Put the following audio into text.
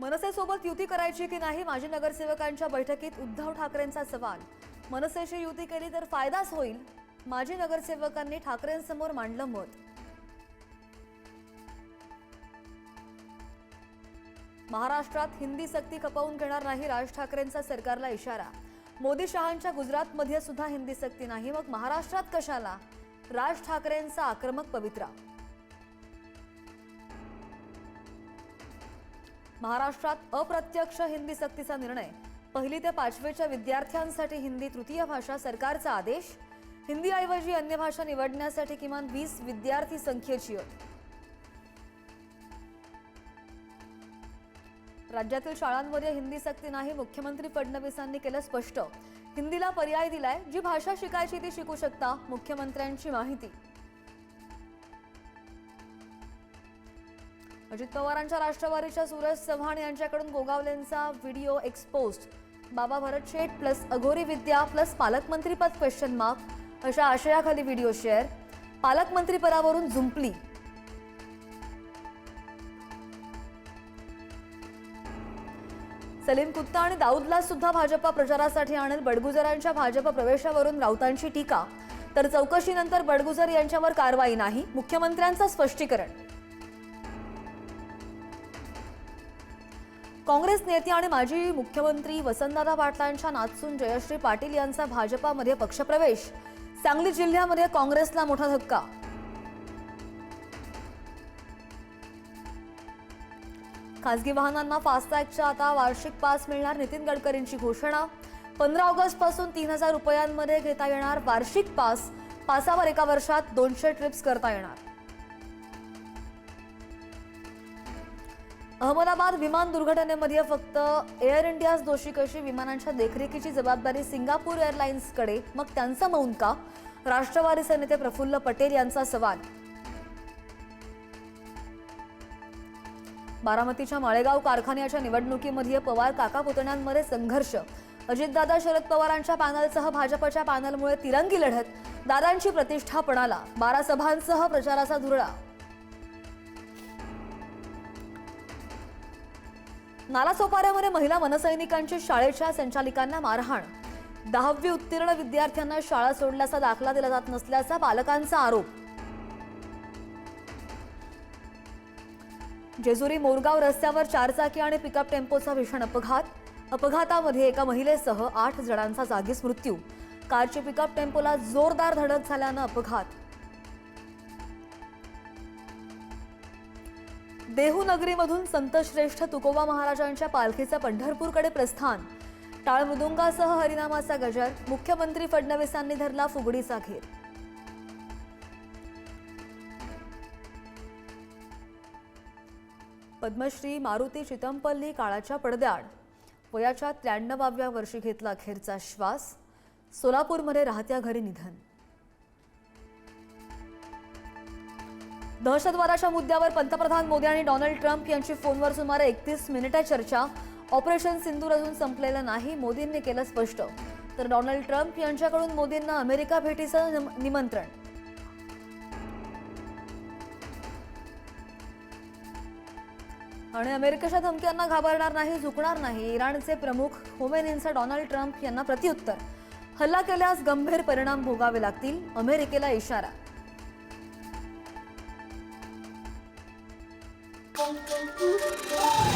मनसेसोबत युती करायची की नाही, माजी नगरसेवकांच्या बैठकीत उद्धव ठाकरेंचा सवाल। मनसेशी युती केली तर फायदाच होईल, माजी नगरसेवकांनी ठाकरेंसमोर मांडलं मत। महाराष्ट्रात हिंदी सक्ती खपवून घेणार नाही, राज ठाकरेंचा सरकारला इशारा। मोदी शहांच्या गुजरातमध्ये सुद्धा हिंदी सक्ती नाही, मग महाराष्ट्रात कशाला, राज ठाकरेंचा आक्रमक पवित्रा। महाराष्ट्रात अप्रत्यक्ष हिंदी सक्तीचा निर्णय, 1ली ते 5वीच्या विद्यार्थ्यांसाठी हिंदी तृतीय भाषा, सरकारचा आदेश। हिंदीऐवजी अन्य भाषा निवडण्यासाठी किमान 20 विद्यार्थी संख्येची अट। राज्यातील शाळांमध्ये हिंदी सक्ती नाही, मुख्यमंत्री फडणवीसांनी केलं स्पष्ट। हिंदीला पर्याय दिलाय, जी भाषा शिकायची ती शिकू शकता, मुख्यमंत्र्यांची माहिती। अजित पवारांच्या राष्ट्रवादीच्या सूरज चव्हाण यांच्याकडून गोगावलेंचा व्हिडिओ एक्सपोज्ड। बाबा भरत शेठ प्लस अघोरी विद्या प्लस पालकमंत्रीपद क्वेश्चन मार्क अशा आशयाखाली व्हिडिओ शेअर। पालकमंत्रीपदावरून जुंपली। सलीम कुत्ता आणि दाऊदला सुद्धा भाजपा प्रचारासाठी आणेल, बडगुजरांच्या भाजप प्रवेशावरून राऊतांची टीका। तर चौकशीनंतर बडगुजर यांच्यावर कारवाई नाही, मुख्यमंत्र्यांचं स्पष्टीकरण। काँग्रेस नेते आणि माजी मुख्यमंत्री वसंतदादा पाटलांच्या नातसून जयश्री पाटील यांचा भाजपामध्ये पक्षप्रवेश। सांगली जिल्ह्यामध्ये काँग्रेसला मोठा धक्का। खासगी वाहनांना फास्टॅगच्या आता वार्षिक पास मिळणार, नितीन गडकरींची घोषणा। 15 ऑगस्ट पासून 3000 रुपयांमध्ये घेता येणार वार्षिक पास। पासावर एका वर्षात 200 ट्रिप्स करता येणार। अहमदाबाद विमान दुर्घटनेमध्ये फक्त एअर इंडियाच दोषी कशी, विमानांच्या देखरेखीची जबाबदारी सिंगापूर एअरलाइन्सकडे, मग त्यांचा मौन का? राष्ट्रवादीचे नेते प्रफुल्ल पटेल यांचा सवाल। बारामतीच्या माळेगाव कारखान्याच्या निवडणुकीमध्ये पवार काका पुतण्यांमध्ये संघर्ष। अजितदादा शरद पवारांच्या पॅनलसह भाजपच्या पॅनलमुळे तिरंगी लढत, दादांची प्रतिष्ठा पणाला। 12 सभांसह प्रचाराचा धुरळा। नालासोपाऱ्यामध्ये महिला मनसैनिकांची शाळेच्या संचालिकांना मारहाण। 10वी उत्तीर्ण विद्यार्थ्यांना शाळा सोडल्याचा दाखला दिला जात नसल्याचा पालकांचा आरोप। जेजुरी मोरगाव रस्त्यावर 4 चाकी आणि पिकअप टेम्पोचा भीषण अपघात। अपघातामध्ये एका महिलेसह 8 जणांचा जागीच मृत्यू। कारची पिकअप टेम्पोला जोरदार धडक झाल्यानं अपघात। देहू नगरीमधून संतश्रेष्ठ तुकोबा महाराजांच्या पालखीचं पंढरपूरकडे प्रस्थान। टाळ मृदुंगासह हरिनामाचा गजर, मुख्यमंत्री फडणवीसांनी धरला फुगडीचा घेर। पद्मश्री मारुती चितमपल्ली काळाच्या पडद्याआड, वयाच्या 93व्या वर्षी घेतला अखेरचा श्वास। सोलापूरमध्ये राहत्या घरी निधन। दहशतवादाच्या मुद्द्यावर पंतप्रधान मोदी आणि डोनाल्ड ट्रम्प यांची फोनवर सुमारे 31 मिनिटे चर्चा। ऑपरेशन सिंदूर अजून संपलेलं नाही, मोदींनी केलं स्पष्ट। तर डोनाल्ड ट्रम्प यांच्याकडून मोदींना अमेरिका भेटीचं निमंत्रण। आणि अमेरिकेच्या धमक्यांना घाबरणार नाही, झुकणार नाही, इराणचे प्रमुख खोमेनींचा डोनाल्ड ट्रम्प यांना प्रत्युत्तर। हल्ला केल्यास गंभीर परिणाम भोगावे लागतील, अमेरिकेला इशारा। Thank you.